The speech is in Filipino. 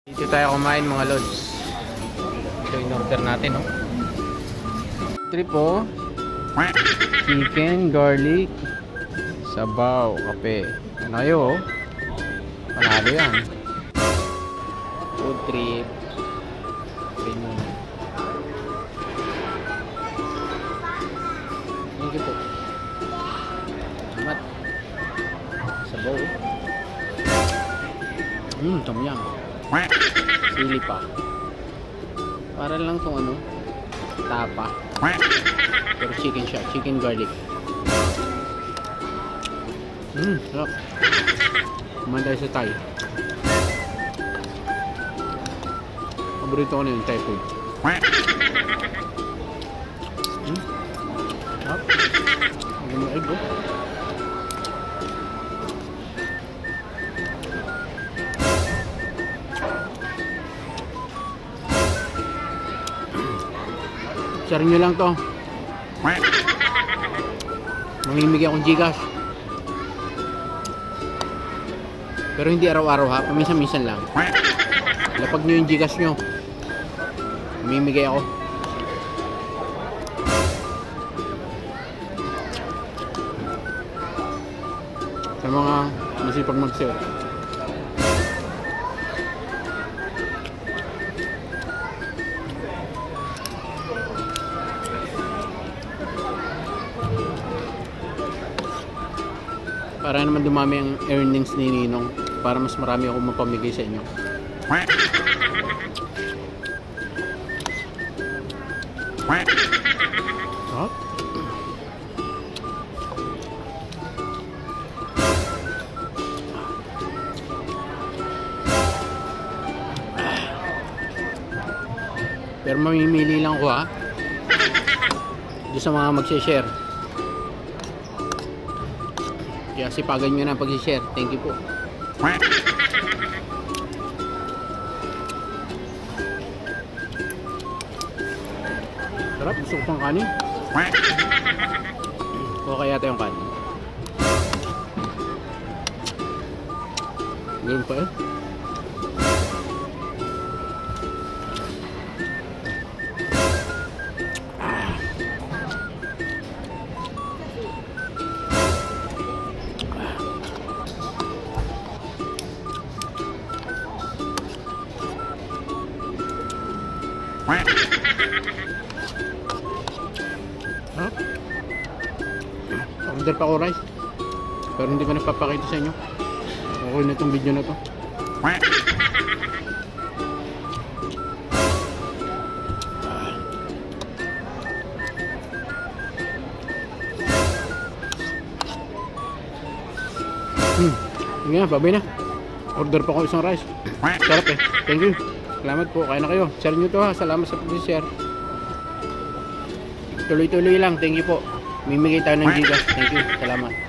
Dito tayo kumain mga lods. Ito yung order natin, no? Trip po. Chicken, garlic, sabaw, kape. Ano kayo, oh? Panalo yan. Food trip. Premium. Thank you po. Salamat. Sabaw. Tom yum. Sili pa. Para lang tong ano, tapa. Pero chicken siya, chicken garlic. Sarap. Kumain tayo sa Thai. Paborito ko na yung Thai food. Sarap. Ang ganda egg, oh. Share nyo lang to. Mamimigay akong Gcash. Pero hindi araw-araw ha. Paminsan-minsan lang. Lapag nyo yung Gcash nyo. Mamimigay ako. Sa mga masipag mag-share. Para naman dumami ang earnings ni Ninong, para mas marami akong mapamigay sa inyo. Oh. Pero mamimili lang ko ha, doon sa mga mag-share. Kaya sipagan nyo na pag-share. Thank you po. Sarap. Gusto ko pang kanin. O kaya tayong kanin. Ganun pa eh. Order pa ako rice, pero hindi ko napapakita sa inyo. Okay na itong video na to. Sige na, babay na. Order pa ako isang rice. Sarap eh. Thank you. Salamat po. Kaya na kayo. Share nyo to ha. Salamat sa pag-share. Tuloy-tuloy lang. Thank you po. Mimigay tayo ng Gcash. Thank you. Salamat.